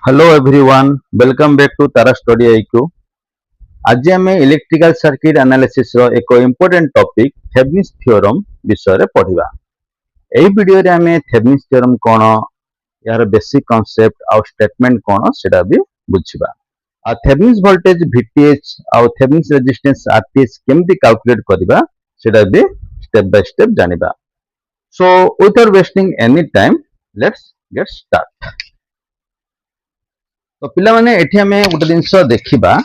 Hello everyone, welcome back to Tara Study IQ. आज आम electrical circuit analysis रो एक important topic Thevenin's theorem विषय रे पढ़िबा। एही वीडियो रे आम थेवेनिन्स थ्योरम कोन, यार बेसिक कांसेप्ट आ स्टेटमेंट कोन सेटा भी बुझिबा। आ थेवेनिन्स वोल्टेज VTH आ थेवेनिन्स रेजिस्टेंस RTH केमति कैलकुलेट करबा सेटा भी स्टेप बाय स्टेप जानिबा। So without wasting any time, let's get start. तो पिला माने एठी हमें गोटे जिनस देखिबा,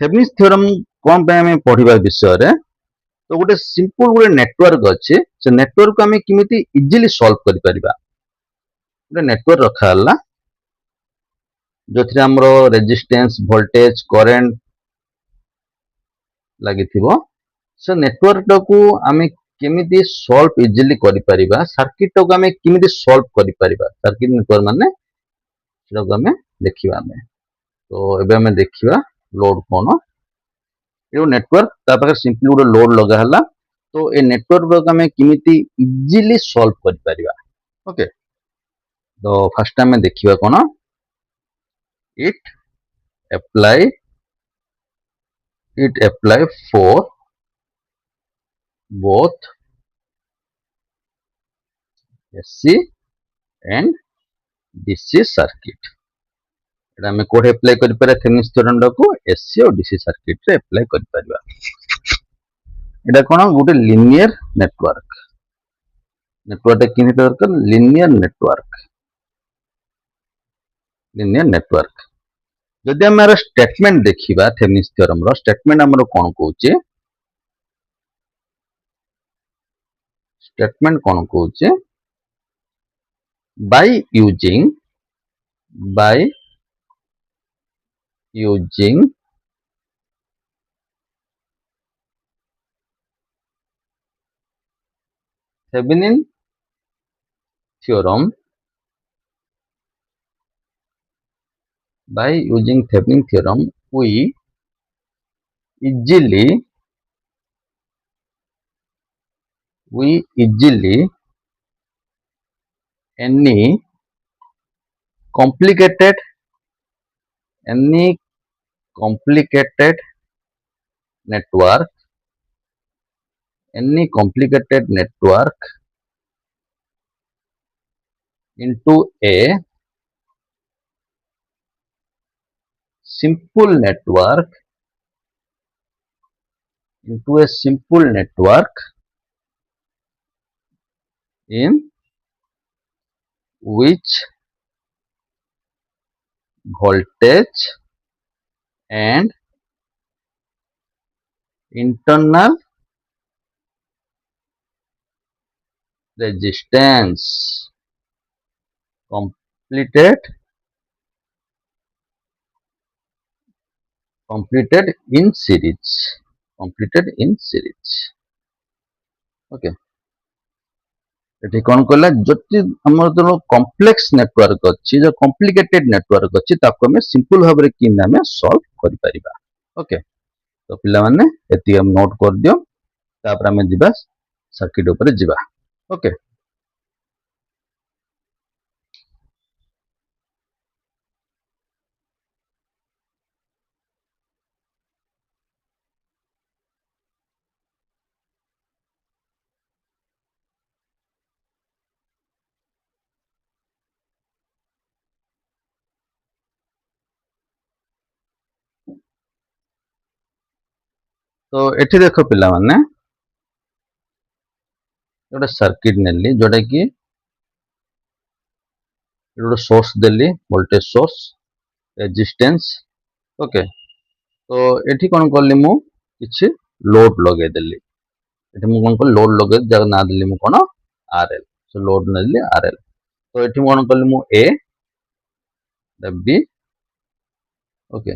थेवेनिन्स थ्योरम कोन पे हमें पढ़िबा विषय रे। तो गोटे सिंपल गोटे नेटवर्क अछि, से नेटवर्क को हमें किमिति इजीली सॉल्व करि परिबा। गोटे नेटवर्क रखा हला जोथि हमरो रेजिस्टेंस, वोल्टेज, करंट लागिथिबो। से नेटवर्क को हमें केमिति सॉल्व इजीली करि परिबा, सर्किट को हमें किमिति सॉल्व करि परिबा। सर्किट नेटवर्क माने सेटा को हमें देखिबा हमें। तो एबे हमें देखिबा लोड कोन, यो नेटवर्क ता पाखे सिंपली गोटे लोड लगा हला। तो ए नेटवर्क को हमें किमिति इजीली सॉल्व करि परिबा। ओके, तो फर्स्ट हमें देखिबा कोन, apply for both AC and DC circuit. एटा हमें कोड अप्लाई करि पारे थेवेनिन्स थ्योरम को AC और DC सर्किट रे अप्लाई करि परिबा। एटा कोन गोटे लीनियर नेटवर्क। नेटवर्क किनि दरकार, लीनियर नेटवर्क। जदि हमारा स्टेटमेंट देखिबा थेवेनिन्स थ्योरम रो स्टेटमेंट हमरो कोन कहूचे, स्टेटमेंट कोन कहूचे, by using Thevenin theorem, we easily any complicated network into a simple network in which voltage and internal resistance completed in series. Okay, एठी कोन कहला, जति हमर तो कॉम्प्लेक्स नेटवर्क अछि, जो कॉम्प्लिकेटेड नेटवर्क अछि, ताको हमें सिंपल भाबरे कि नामे सॉल्व करि परिबा। ओके, तो पिला माने एति हम नोट कर दियो, तापर हमें जिबा सर्किट ऊपर जिबा। ओके, तो एठी देखो पिला माने गोटे सर्किट नेली, जोटा कि गोटे सोर्स देली, वोल्टेज सोर्स, रेजिस्टेंस। ओके, तो एठी कोन करली मु किछि लोड लगे देली। एठी मु कोन कर लोड लगे जग ना देली मु कोन RL। सो लोड नेली RL। तो एठी कोन करली मु A B। ओके,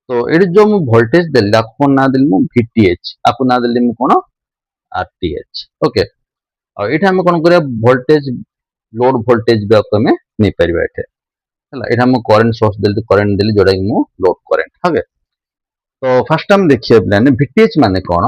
तो एठी जो मु वोल्टेज देली आको ना देली मु VTH, आको ना देली मु कोन RTH। ओके, और एठी हम कोन करिया वोल्टेज, लोड वोल्टेज भी आको में नै परिबा। एठी हला एठी हम करंट सोर्स देली, करंट देली जोडा कि मु लोड करंट। ओके, तो फर्स्ट हम देखिए प्लान VTH माने कोन।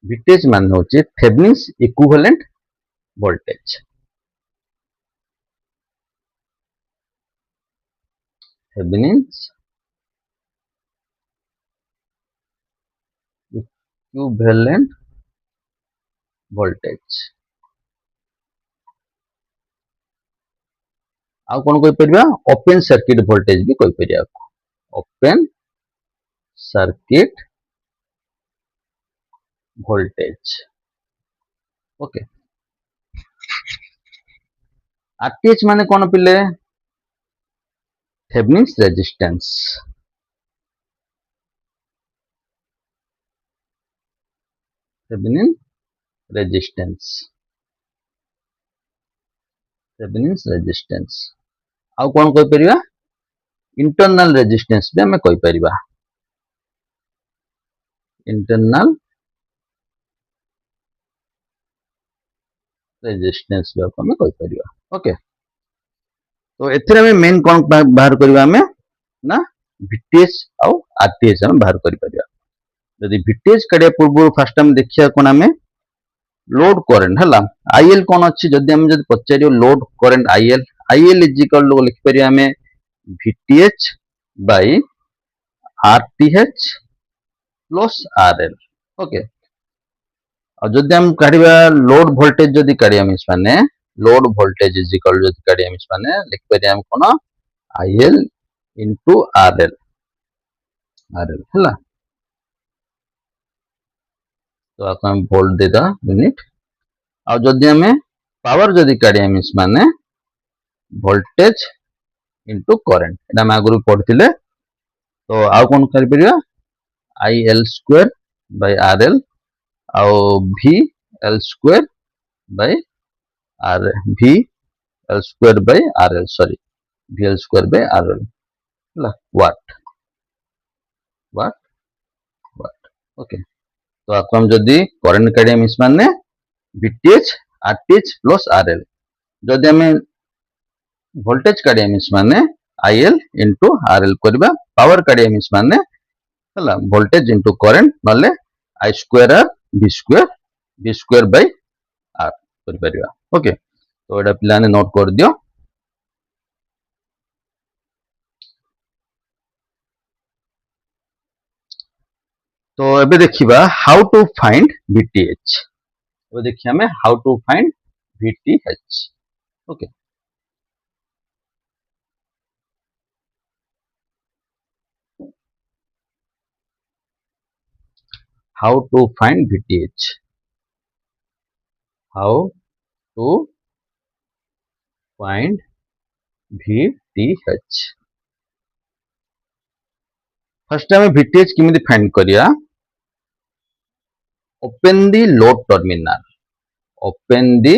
VTH माने होची Thevenin's equivalent voltage. Thevenin's equivalent voltage। ଆଉ କଣ କହିପାରିବା ଓପନ सर्किट voltage ବି କହିପାରିବା open circuit voltage। Okay RTH माने कौन पिले Thevenin's resistance. Thevenin resistance Thevenin's resistance आउ कौन कहि परिबा इंटरनल रेजिस्टेंस भी हमें कहि परिबा इंटरनल रेजिस्टेंस भी हमें कहि परिबा। ओके तो एथिरे में मेन कौन बाहर करबा हमें ना वीटीएच आउ आरटीएच हम बाहर करि परिबा। यदि वीटीएच कड़िया पूर्व फास्ट हम देखिया कोन हमें लोड करेंट हला आईएल कौन अच्छी जदि हम जदि पचारियो load current IL IL is equal to लिखि परिया हमें VTH by RTH plus RL. Okay और जदि हम काढिबा लोड वोल्टेज जदि काढिया मिस माने लोड वोल्टेज इज इक्वल जदि काढिया मिस माने लिखि परिया हम कोन आईएल इनटू आरएल आरएल हला तो आपन हम वोल्ट देदा यूनिट और जदि हमें पावर जदि काढिया मिस माने वोल्टेज इनटू करंट एटा हम आगु पढिथिले तो आउ कोन करि परिया आईएल स्क्वायर बाय आरएल आउ V L square by R V L square by RL sorry V L square by RL हला वाट वाट वाट। ओके तो आपको हम जदि करंट काढिया मिस माने वीटीएच आरटीएच प्लस आरएल जदि हमें वोल्टेज काढिया मिस माने आईएल इनटू आरएल करबा पावर काढिया मिस माने हला वोल्टेज इनटू करंट नले I square R V square by R कर परिबा। ओके तो एटा पिलाने नोट कर दियो। तो एबे देखिबा हाउ टू फाइंड वीटीएच एबे देखिया हमें how to find VTH. Okay how to find VTH how to find VTH first हमें वीटीएच किमिति फाइंड करिया open the load terminal open the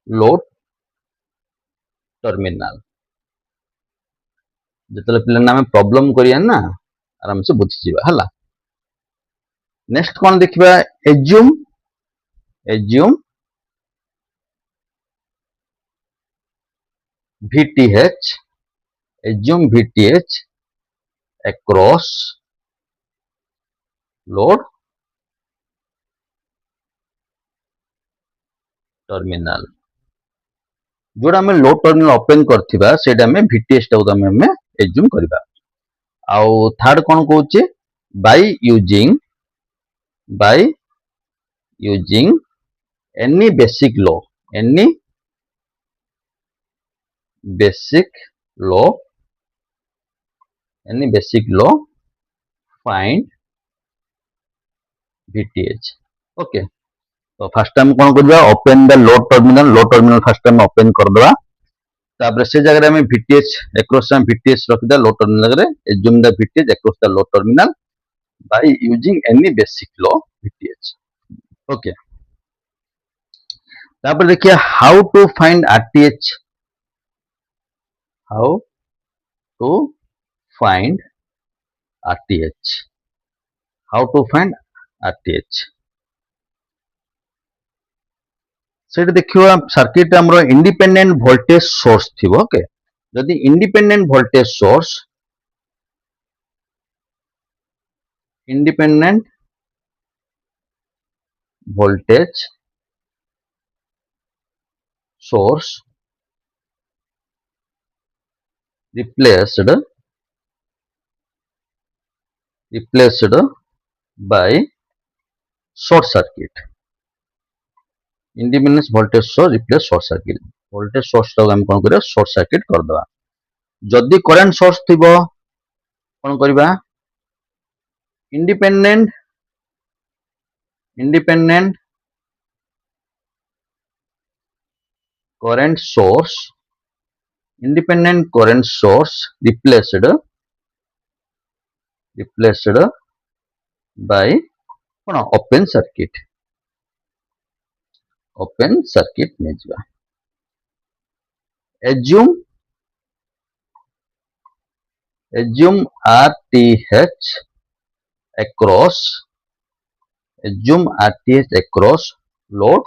load terminal जितले पिलाने हमें प्रॉब्लम करिया ना आराम से बुझी जिबा हला। नेक्स्ट कौन देखिबा assume assume VTH assume VTH across load terminal जोड़ा हमें लोड टर्मिनल ओपन करथिबा सेटा हमें VTH टाउ हमें एज्यूम करबा। आउ थर्ड कौन कहूचे by using any basic law find VTH। Okay तो फर्स्ट टाइम कौन करबा open the load terminal first time open कर दवा तापर से जगह में VTH अक्रॉस हम VTH रख दे लोड टर्मिनल रे assume the VTH across the load terminal by using any basic law VTH। Okay तापर देखिए how to find RTH how to find RTH how to find RTH सेट देखियो circuit हमरो independent voltage source थिबो। Okay यदि independent voltage source replaced by short circuit. Independence voltage source replace short circuit. Voltage source टाको हम कोन करिया short circuit कर दवा. जदि current source थिबो कोन करिबा independent current source replaced by cone open circuit नेजबा. assume RTH across load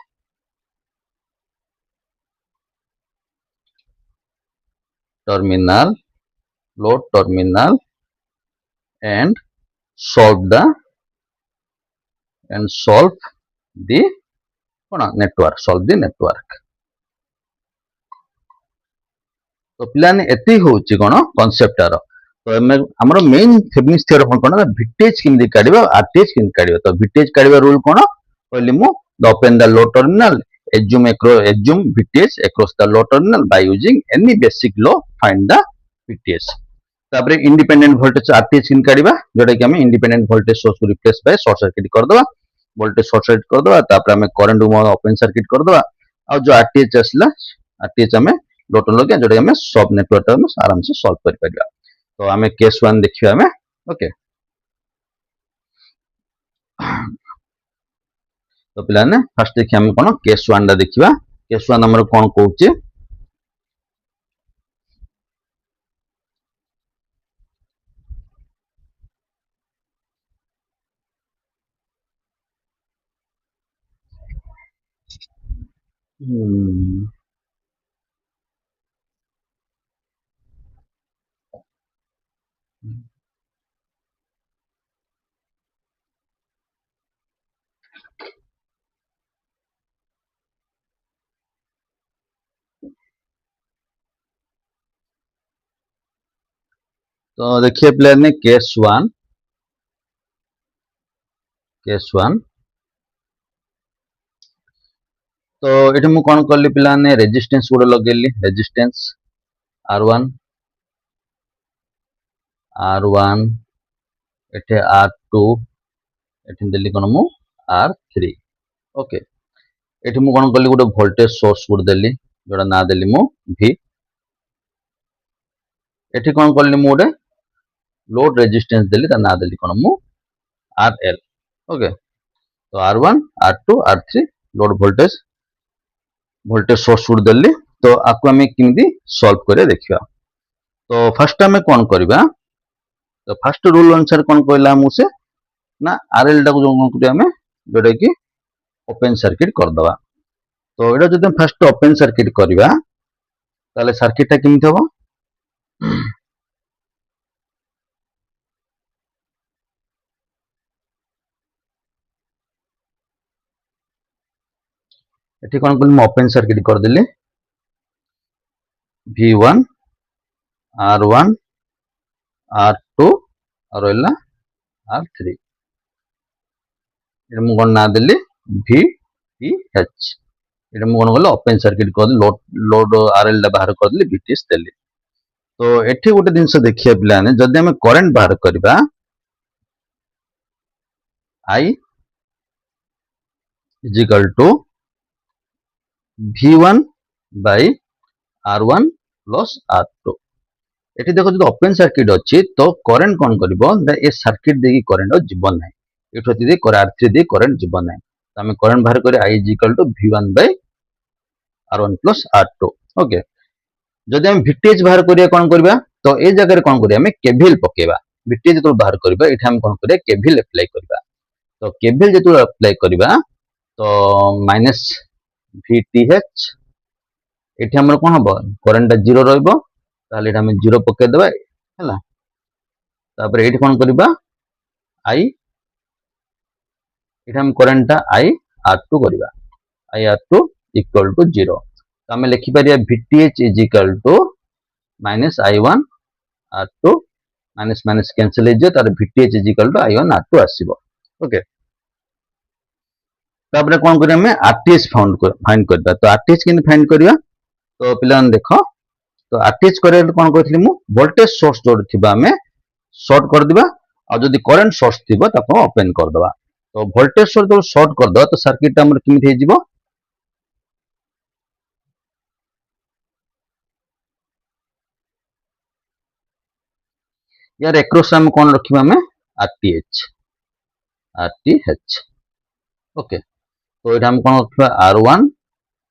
terminal and solve the network. तो पिलाने एति होची कोन कांसेप्ट आरो. तो हमर मेन थेवेनिन्स थ्योरम कोन विटेज किंदी काढिबा आरटीएच किंदी काढिबा. तो विटेज काढिबा रूल कोन कहली मु the open the load terminal assume विटेज across the load terminal by using any basic law find the विटेज. तापरे इंडिपेंडेंट वोल्टेज आरटीएच किंदी काढिबा जोटा कि हम इंडिपेंडेंट वोल्टेज सोर्स को रिप्लेस बाय शॉर्ट सर्किट कर दवा. वोल्टेज शॉर्ट सर्किट कर दवा. तापरे हम करंट ओपन सर्किट कर दवा. आ जो आरटीएच असला आरटीएच हमें लोड लगे जोटा हमें सब नेटवर्क में आराम से सॉल्व कर परिबा. तो हमें केस 1 देखिबा हमें. ओके तो पिलाने फर्स्ट देखिए हम कोन केस 1 दा देखिबा. केस 1 हमर कोन कहूची तो देखिए पिलाने केस 1 तो एठी मु कोन करली पिलाने रेजिस्टेंस गुडे लगेली. रेजिस्टेंस R1 एठे R2 एठी देली कोन मु R3. ओके एठी मु कोन करली गुडे वोल्टेज सोर्स गुडे देली जोडा ना देली मु V. एठी कोन करली मु गुडे लोड रेजिस्टेंस देली ता ना देली कोन मु RL. ओके तो R1 R2 R3 load voltage source गुड देली. तो आपको हमें किंदी सॉल्व करे देखिबा. तो फर्स्ट हमें कोन करबा. तो फर्स्ट रूल अनुसार कोन कहला मुसे ना आरएल टा को जो कोन करिया हमें जोटा कि ओपन सर्किट कर दवा. तो एटा जदि फर्स्ट ओपन सर्किट करबा ताले सर्किट टा किमित हो एठी कोन कल ओपन सर्किट कर देली. V1 R1 R2 और रहला R3 एटा मु कोन ना देली VTH. एटा मु कोन कल ओपन सर्किट कर लोड RL दा बाहर कर देली VTH देली. तो एठी गोटे जिंस देखिया पिलाने जदि हम करंट बाहर करबा I is equal to V1 by R1 plus R2. एठी देखो जदि ओपन सर्किट अछि तो करंट कोन करबो ए सर्किट देकी करंट जीवन नै. एठो दे R3 दे करंट जीवन नै. तो हम करंट बाहर करे I is equal to V1 by R1 plus R2. Okay जदि हम विटेज बाहर करिया कोन करबा तो ए जगह कोन करिया हम केवीएल पकेबा. विटेज तो बाहर करबा एठी हम कोन करिया केवीएल अप्लाई करबा. तो केवीएल जेतु अप्लाई करबा तो माइनस VTH एठी हमर कोन हबो करंट 0 रहइबो. ताले एठी हम 0 पके देबा हैला. तापर एठी कोन करबा I एठी हम करंट I R2 करबा. I R2 equal to 0. तो हम लिखि परिया VTH is equal to minus I1 R2 minus minus cancel हो तार VTH is equal to I1 R2 आसीबो ओके तापर कोन करिया हमें RTH फाइंड करबा तो RTH किन फाइंड करिया तो पिलान देखो तो RTH करे कोन कहथली मु वोल्टेज सोर्स जोड़ थिबा हमें शॉर्ट कर दिबा और जदी करंट सोर्स थिबा ताको ओपन कर दबा तो वोल्टेज सोर्स जो शॉर्ट कर दो तो सर्किट हमर किमित हे जिवो यार एक्रॉस हम कोन रखिबा हमें RTH ओके तो एटा हम कोन रखिबा R1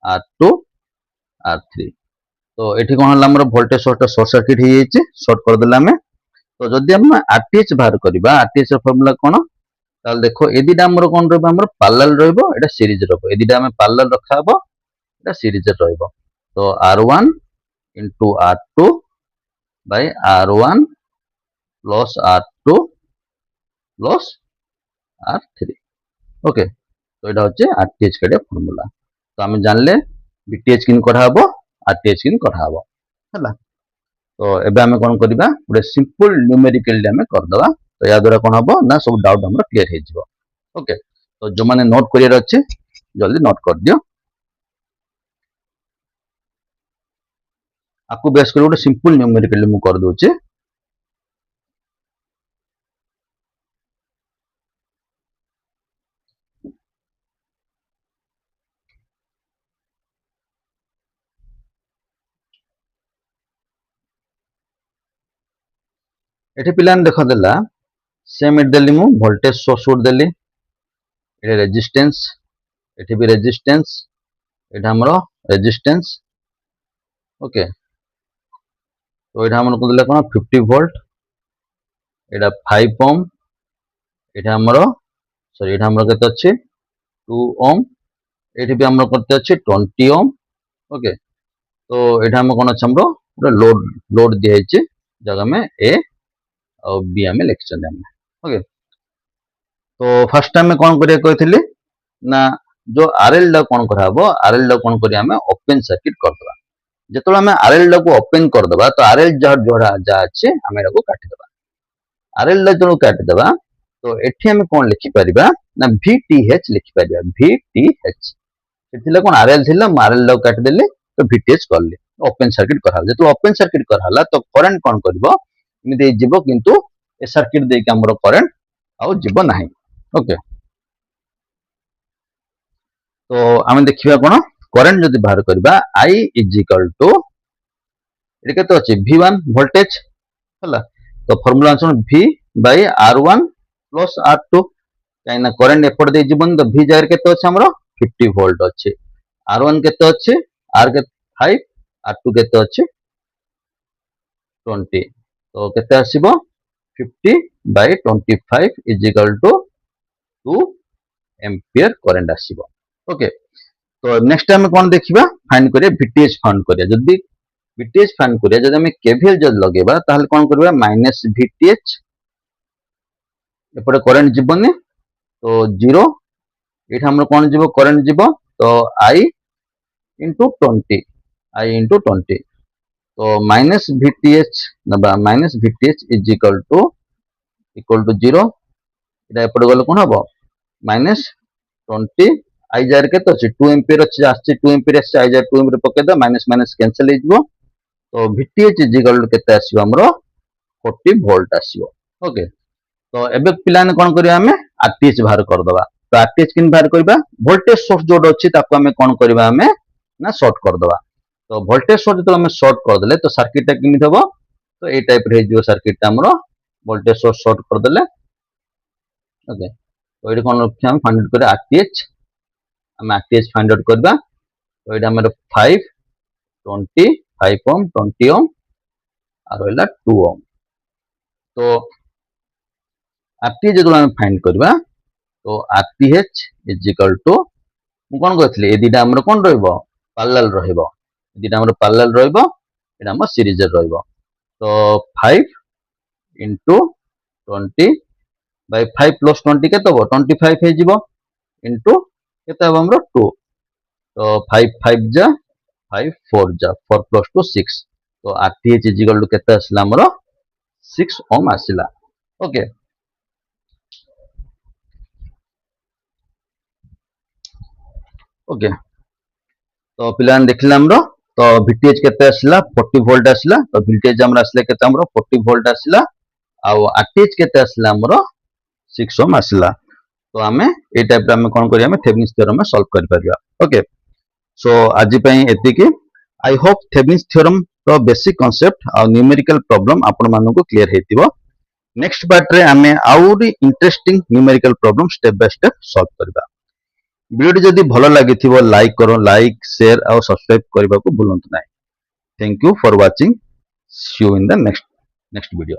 R2 R3 तो एठी कोन हला हमर वोल्टेज सोर्स शॉर्ट सर्किट हे जायछि शॉर्ट कर देला हमें तो जदी हम RTH बाहर करबा RTH ର फार्मूला कोन ताल देखो ए दिटा हमर कोन रहबा हमर पैरेलल रहबो एटा सीरीज रहबो ए दिटा हम पैरेलल रखा हबो एटा सीरीज रहबो तो R1 R2 by R1 plus R2 plus R3 okay तो एटा होचे RTH केडे फार्मूला तो हम जानले VTH किन करा हबो RTH किन करा हबो हला तो एबे हम कोन करबा पुरे सिंपल न्यूमेरिकल हम कर दबा तो या द्वारा कोन हबो ना सब डाउट हमर क्लियर हे जिवो ओके तो जो माने नोट करियर अछि जल्दी नोट कर दियो आपको बेस कर गोटे सिंपल न्यूमेरिकल मु कर दोचे एठी पिलान देखो देला सेम इट देली मु वोल्टेज सोर्स उड देली एठी रेजिस्टेंस एठी भी रेजिस्टेंस एठा हमरो रेजिस्टेंस ओके तो एठा हमन को देला कोन 50 वोल्ट एटा 5 ओम एठा हमरो सॉरी एठा हमरो केते अछि 2 ओम एठी भी हमरो करते अछि 20 ओम ओके तो एठा हम कोन अछि हमरो पूरा लोड दिया हिचे जगह में ए और बी हमें लिखछन हम ओके तो फर्स्ट टाइम में कोन करिया कहथिली ना जो आरएल ला कोन कराबो आरएल ला कोन करिया हमें ओपन सर्किट कर दबा जेतोला हमें आरएल ला को ओपन कर दबा तो आरएल जहर जोड़ा जा अछि हमें को काटि दबा आरएल ला जो काटि दबा तो एठी हमें कोन लिखि परिबा ना VTH लिखि परिबा VTH एथिला कोन आरएल थिला आरएल ला काटि देले तो VTH करले ओपन सर्किट कराल जेतो ओपन सर्किट कराला तो करंट कोन करबो इमिते जिवो किंतु ए सर्किट दे के हमरो करंट आउ जिवो नाही ओके तो आमे देखिबा कोन करंट जदि बाहर करबा I इज इक्वल टू एटा केतो अछि V1 वोल्टेज हला तो formula answer V by R1 plus R2 काइना करंट एपड दे जिवन तो V जायर केतो अछि हमरो 50 वोल्ट अछि R1 केतो अछि R के 5 R2 केतो अछि 20 तो केते आसीबो 50 by 25 is equal to 2 ampere current आसीबो ओके तो नेक्स्ट टाइम कोन देखिबा फाइंड करिया VTH फाइंड करिया जदी VTH फाइंड करिया जदी हम KVL जद लगेबा ताहले कोन करबा माइनस VTH एपडे करंट जिवने तो 0 एठा हमर कोन जिवो करंट जिवो तो I into 20 तो माइनस VTH नबा minus VTH is equal to 0 एटा एपडे गले कोन हबो माइनस 20 I जार के तो 2 एम्पियर अछि आछि 2 एम्पियर अछि I जार 2 एम्पियर पके द माइनस माइनस कैंसिल हे जिवो तो VTH इज इक्वल टू केते आसीबो हमरो 40 वोल्ट आसीबो ओके तो एबे पिलाने कोन करिया हमें RTH बाहर कर दबा तो RTH किन बाहर करबा वोल्टेज सोर्स जोड अछि ताको हमें कोन करबा हमें ना शॉर्ट कर दबा तो वोल्टेज सोर्स तो हमें शॉर्ट कर देले तो सर्किट किमित हबो तो ए टाइप रे जो सर्किट हमरो वोल्टेज सोर्स शॉर्ट कर देले ओके तो एडी कोन हम फाइंड आउट करे RTH हम RTH फाइंड आउट करबा तो एटा हमर 5 20 5 ओम 20 ओम और होला 2 ओम तो RTH जो हम फाइंड करबा तो RTH इज इक्वल टू मु कोन कहथले ए दिटा हमर कोन रहइबो पैरेलल रहइबो ए दिटा हमर पैरेलल रहइबो एटा हमर सीरीज रहइबो तो 5 into 20 by 5 plus 20 केते हो 25 हे जिवो into केते हो हमरो 2 तो 5 5 जा 5 4 जा 4 plus 2 6 तो RTH इज इक्वल टू केते असला हमरो 6 ओम आसिला ओके ओके तो पिलान देखिले हमरो तो VTH केते आसिला 40 वोल्ट आसिला तो VTH हमर आसिला केते हमरो 40 वोल्ट आसिला आ RTH केते आसिला हमरो 6 ओम आसिला तो आमे ए टाइप रे आमे कोन करिया आमे थेवेनिन्स थ्योरम में सॉल्व कर परिया ओके सो आज पई एतिकी आई होप थेवेनिन्स थ्योरम रो बेसिक कांसेप्ट आ न्यूमेरिकल प्रॉब्लम आपण मानु को क्लियर हेतिबो नेक्स्ट पार्ट रे आमे आउरी interesting numerical problem step by step solve करबा वीडियो जदि भलो लागिथिबो लाइक करो लाइक शेयर और सब्सक्राइब करबा को भूलंतु नाही thank you for watching C you in the next video